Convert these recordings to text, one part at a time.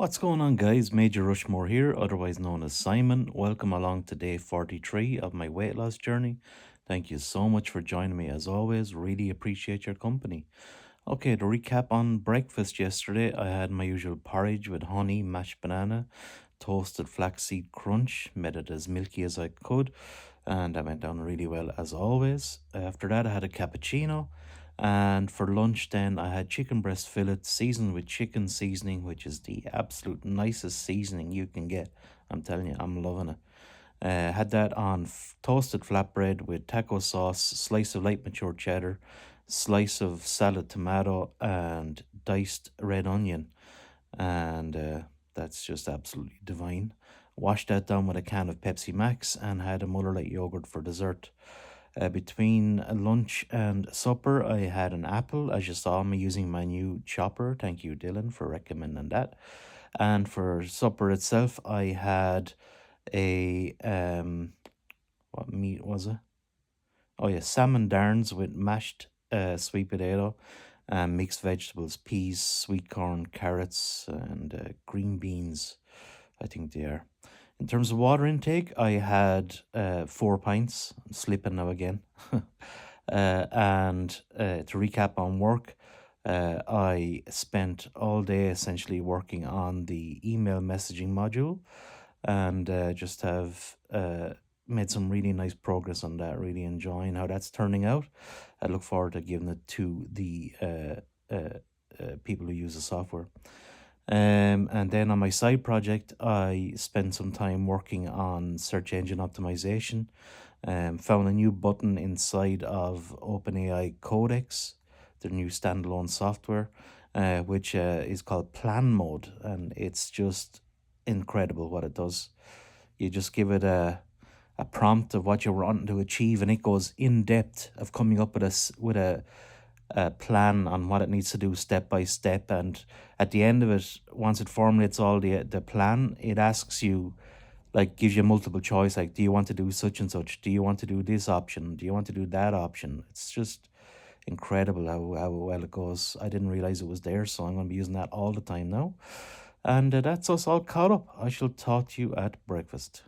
What's going on, guys? Major Rushmore here, otherwise known as Simon. Welcome along to day 43 of my weight loss journey. Thank you so much for joining me as always. Really appreciate your company. Okay, to recap on breakfast yesterday, I had my usual porridge with honey, mashed banana, toasted flaxseed crunch, made it as milky as I could, and that went down really well as always. After that, I had a cappuccino. And for lunch, then I had chicken breast fillet seasoned with chicken seasoning, which is the absolute nicest seasoning you can get. I'm telling you, I'm loving it. Had that on toasted flatbread with taco sauce, slice of light mature cheddar, slice of salad tomato, and diced red onion. And that's just absolutely divine. Washed that down with a can of Pepsi Max and had a Mother Light yogurt for dessert. Between lunch and supper, I had an apple, as you saw me using my new chopper. Thank you, Dylan, for recommending that. And for supper itself, I had a what meat was it? Oh yeah, salmon darns with mashed sweet potato, mixed vegetables, peas, sweet corn, carrots, and green beans. I think they are. In terms of water intake, I had 4 pints. I'm slipping now again. And to recap on work, I spent all day essentially working on the email messaging module and just have made some really nice progress on that. Really enjoying how that's turning out. I look forward to giving it to the people who use the software. And then on my side project, I spent some time working on search engine optimization. Found a new button inside of OpenAI Codex, their new standalone software, which is called Plan Mode, and it's just incredible what it does. You just give it a prompt of what you're wanting to achieve, and it goes in depth of coming up with a plan on what it needs to do step by step. And at the end of it, once it formulates all the plan, it asks you, like, gives you multiple choice, like, do you want to do such and such? Do you want to do this option? Do you want to do that option? It's just incredible how well it goes. I didn't realize it was there, so I'm going to be using that all the time now. And that's us all caught up. I shall talk to you at breakfast.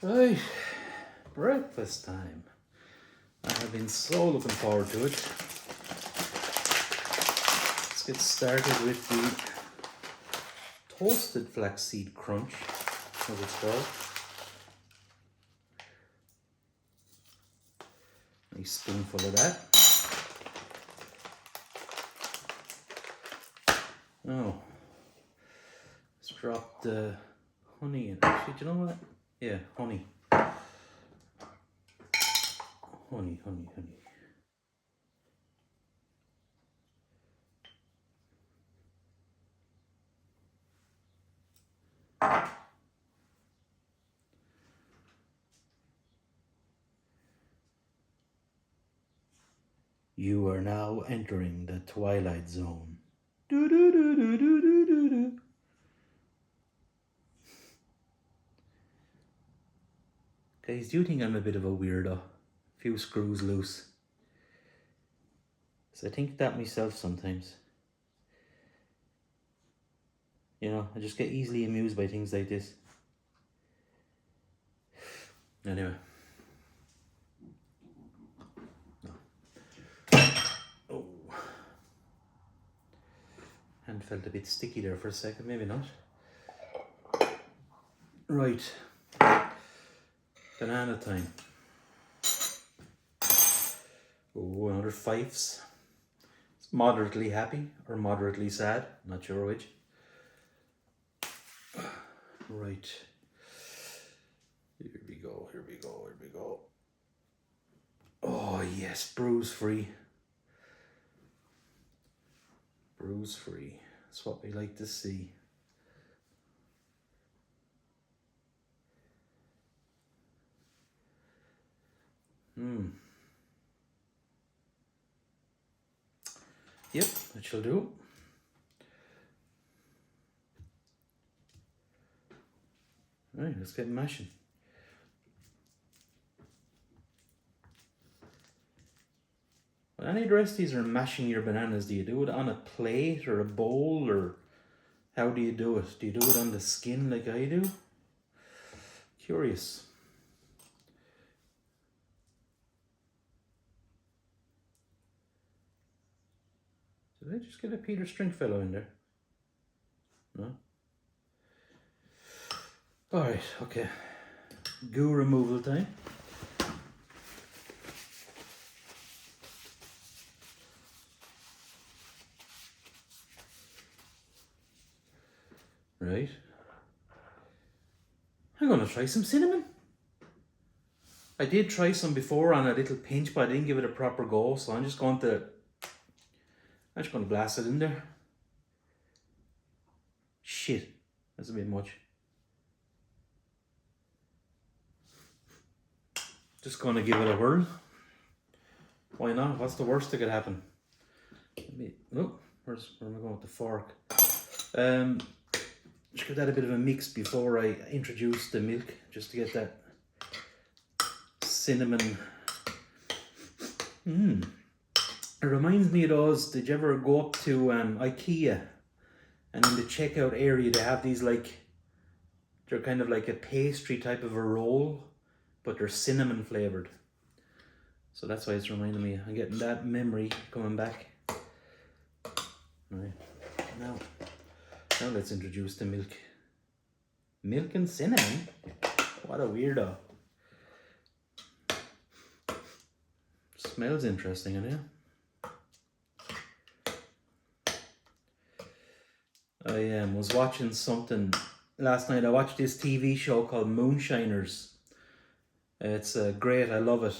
Right, breakfast time. I have been so looking forward to it. Let's get started with the toasted flaxseed crunch, as it's called. Nice spoonful of that. Oh, let's drop the honey in. Actually, do you know what? Yeah, honey. Honey. You are now entering the Twilight Zone. Do do do do do do do do. Guys, do you think I'm a bit of a weirdo? Few screws loose. So I think that myself sometimes. You know, I just get easily amused by things like this. Anyway. Oh. Hand felt a bit sticky there for a second, maybe not. Right. Banana time. Oh, another fifes. It's moderately happy or moderately sad, not sure which. Right. Here we go. Oh yes, bruise free. Bruise free. That's what we like to see. Yep, that shall do. Right, let's get mashing. any of the rest of these are mashing your bananas. Do you do it on a plate or a bowl, or how do you do it? Do you do it on the skin like I do? Curious. Did I just get a Peter Stringfellow in there? No? Alright, okay. Goo removal time. Right. I'm going to try some cinnamon. I did try some before on a little pinch, but I didn't give it a proper go, so I'm just going to blast it in there. Shit, that's a bit much. Just going to give it a whirl. Why not? What's the worst that could happen? Oh, where am I going with the fork? Just give that a bit of a mix before I introduce the milk, just to get that cinnamon. It reminds me of those. Did you ever go up to IKEA, and in the checkout area they have these, like, they're kind of like a pastry type of a roll, but they're cinnamon flavored. So that's why it's reminding me. I'm getting that memory coming back. Right. Now let's introduce the milk. Milk and cinnamon? What a weirdo. Smells interesting, I know. I was watching something last night. I watched this TV show called Moonshiners. It's great, I love it.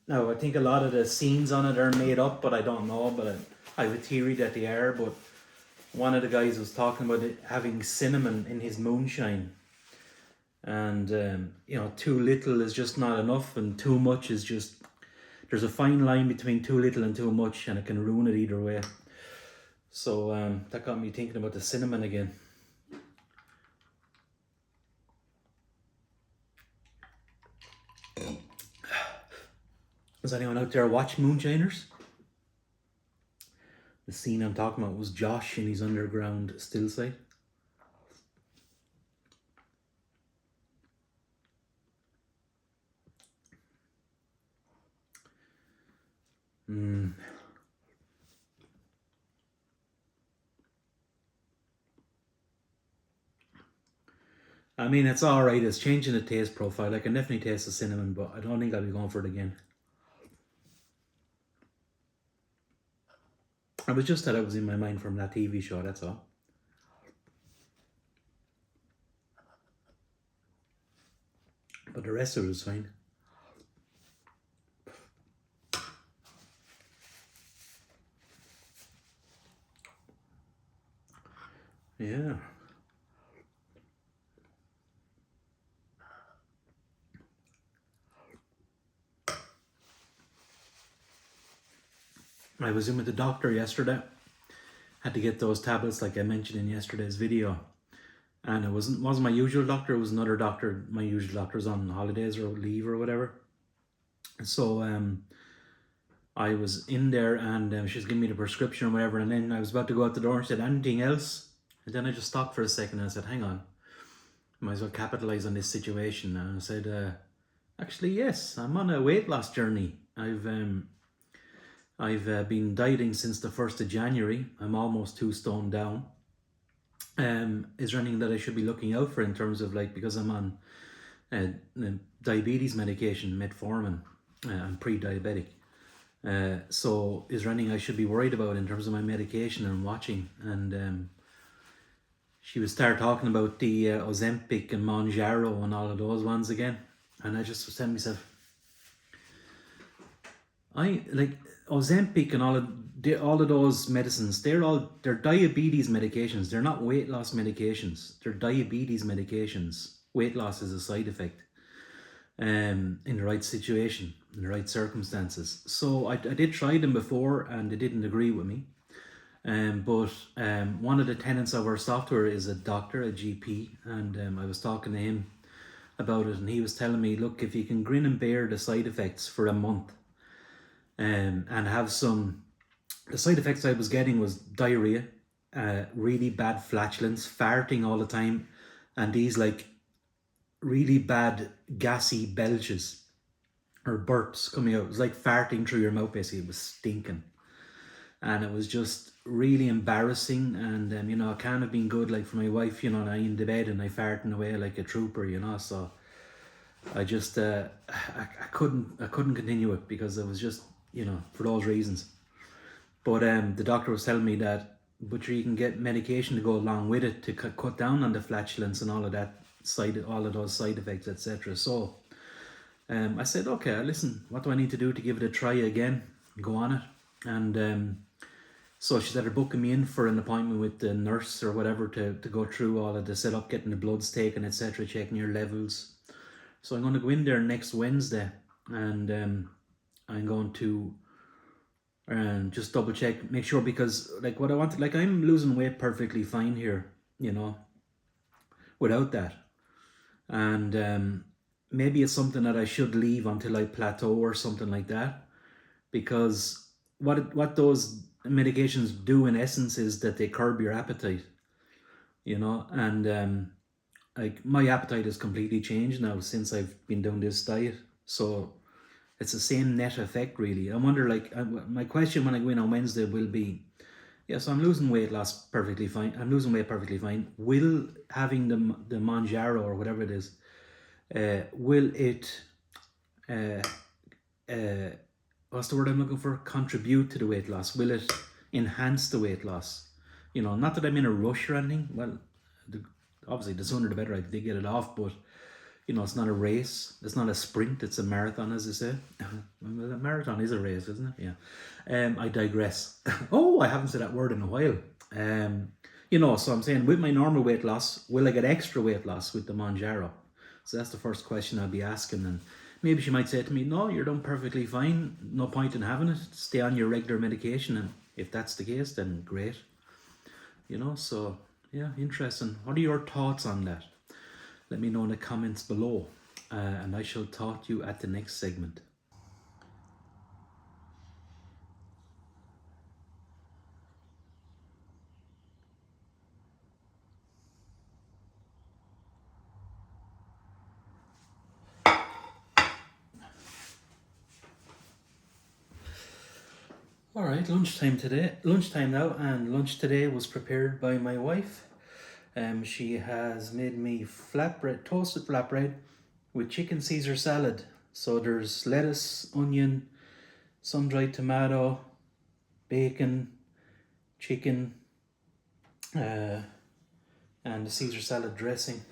Now, I think a lot of the scenes on it are made up, but I don't know. But I have a theory that they are. But one of the guys was talking about it, having cinnamon in his moonshine. And, too little is just not enough, and too much is just... There's a fine line between too little and too much, and it can ruin it either way. So that got me thinking about the cinnamon again. Does anyone out there watch Moonshiners? The scene I'm talking about was Josh in his underground still site. I mean, it's alright. It's changing the taste profile. I can definitely taste the cinnamon, but I don't think I'll be going for it again. I was just that it was in my mind from that TV show, that's all. But the rest of it was fine. Yeah. I was in with the doctor yesterday. Had to get those tablets like I mentioned in yesterday's video. And it wasn't my usual doctor, it was another doctor. My usual doctor's on holidays or leave or whatever. So I was in there, and she was giving me the prescription or whatever, and then I was about to go out the door and said, anything else? And then I just stopped for a second and I said, hang on, might as well capitalize on this situation. And I said, actually, yes, I'm on a weight loss journey. I've been dieting since the 1st of January. I'm almost 2 stone down. Is there anything that I should be looking out for in terms of, like, because I'm on diabetes medication, metformin, I'm pre-diabetic. So is there anything I should be worried about in terms of my medication and watching? And she would start talking about the Ozempic and Mounjaro and all of those ones again. And I just was telling myself, Ozempic and all of those medicines, they're diabetes medications. They're not weight loss medications. They're diabetes medications. Weight loss is a side effect in the right situation, in the right circumstances. So I did try them before, and they didn't agree with me. But one of the tenants of our software is a doctor, a GP, and I was talking to him about it, and he was telling me, look, if you can grin and bear the side effects for a month, and have some. The side effects I was getting was diarrhea, really bad flatulence, farting all the time, and these like really bad gassy belches or burps coming out. It was like farting through your mouth. Basically, it was stinking, and it was just really embarrassing. And it can't have been good, like for my wife, and I in the bed and I farting away like a trooper. So I just I couldn't continue it because it was just for those reasons. But the doctor was telling me that, but you can get medication to go along with it to cut down on the flatulence and all of that all of those side effects, etc. So I said, okay, listen, what do I need to do to give it a try again? Go on it. And so she started booking me in for an appointment with the nurse or whatever to go through all of the setup, getting the bloods taken, etc., checking your levels. So I'm going to go in there next Wednesday, and I'm going to just double check, make sure, because like what I wanted, like I'm losing weight perfectly fine here, without that. And maybe it's something that I should leave until I plateau or something like that, because what those medications do in essence is that they curb your appetite, and like my appetite has completely changed now since I've been doing this diet. So it's the same net effect, really. I wonder, like, my question when I go in on Wednesday will be, yeah, so I'm losing weight loss perfectly fine. I'm losing weight perfectly fine. Will having the Manjaro or whatever it is, will it, uh, uh, what's the word I'm looking for? Contribute to the weight loss? Will it enhance the weight loss? Not that I'm in a rush or anything. Well, obviously the sooner the better I did get it off, but it's not a race. It's not a sprint. It's a marathon, as they say. Well, a marathon is a race, isn't it? Yeah. I digress. Oh, I haven't said that word in a while. So I'm saying, with my normal weight loss, will I get extra weight loss with the Manjaro? So that's the first question I'll be asking. And maybe she might say to me, no, you're done perfectly fine. No point in having it. Stay on your regular medication. And if that's the case, then great. So yeah, interesting. What are your thoughts on that? Let me know in the comments below, and I shall talk to you at the next segment. All right, lunchtime now, and lunch today was prepared by my wife. She has made me toasted flatbread with chicken Caesar salad. So there's lettuce, onion, sun-dried tomato, bacon, chicken, uh, and the Caesar salad dressing.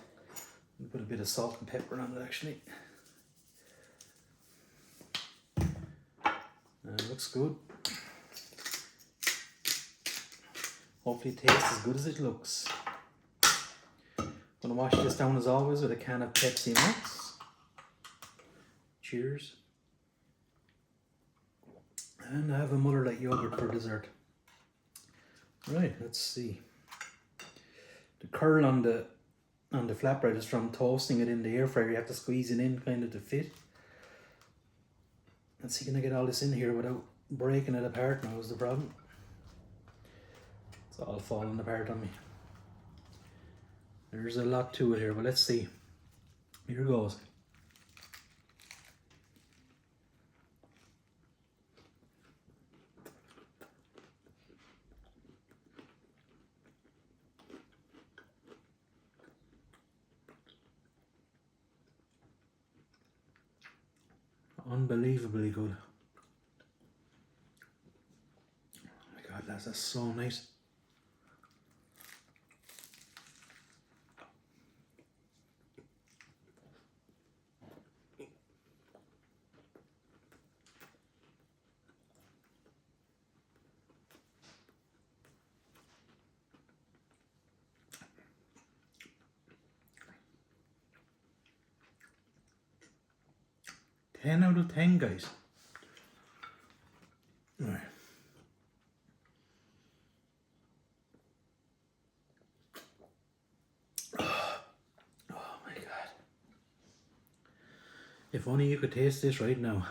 Put a bit of salt and pepper on it, actually. Looks good. Hopefully it tastes as good as it looks. Gonna wash this down as always with a can of Pepsi Max. Cheers. And I have a Mother Light yogurt for dessert. Right, let's see. The curl on the flatbread is from toasting it in the air fryer. You have to squeeze it in kind of to fit. Let's see, can I get all this in here without breaking it apart now is the problem. It's all falling apart on me. There's a lot to it here, but let's see. Here goes. Unbelievably good. Oh my God, that's so nice. Ten out of 10, guys. All right. Oh my God. If only you could taste this right now.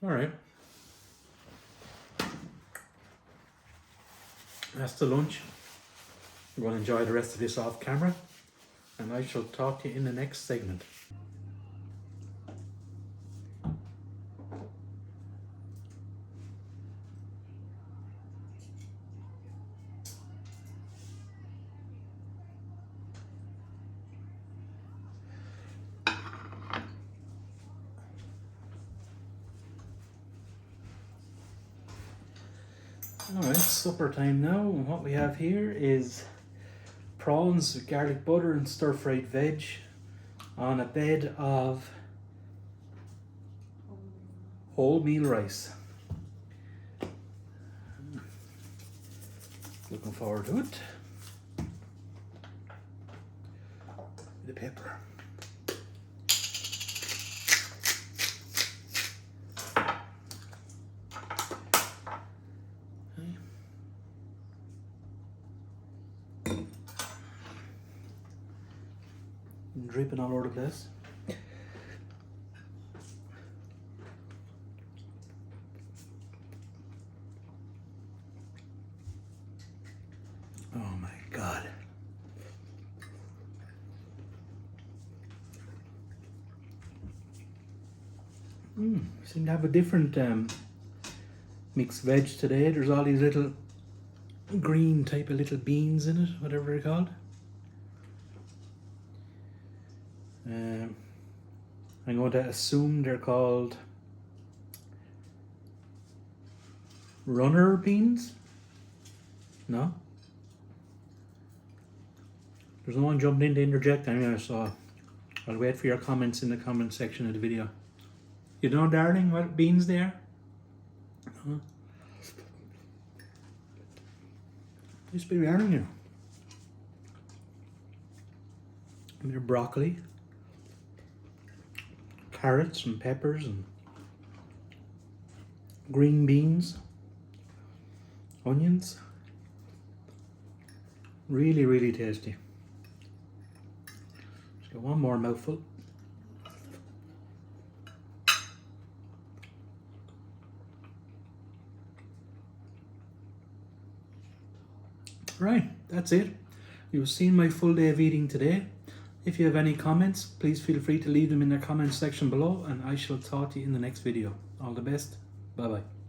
All right. That's the lunch. I'm going to enjoy the rest of this off camera, and I shall talk to you in the next segment. Alright, supper time now, and what we have here is prawns with garlic butter and stir-fried veg on a bed of wholemeal rice. Looking forward to it. The pepper. Dripping all over the place. Oh my God. Seem to have a different mixed veg today. There's all these little green type of little beans in it, whatever they're called. I'm going to assume they're called runner beans. No? There's no one jumping in to interject anyway, so I'll wait for your comments in the comment section of the video. You know, darling, what beans they are? Huh? Used to be yarning you. A bit of broccoli, carrots and peppers and green beans, onions. Really, really tasty. Let's get one more mouthful. Right, that's it. You've seen my full day of eating today. If you have any comments, please feel free to leave them in the comment section below, and I shall talk to you in the next video. All the best. Bye bye.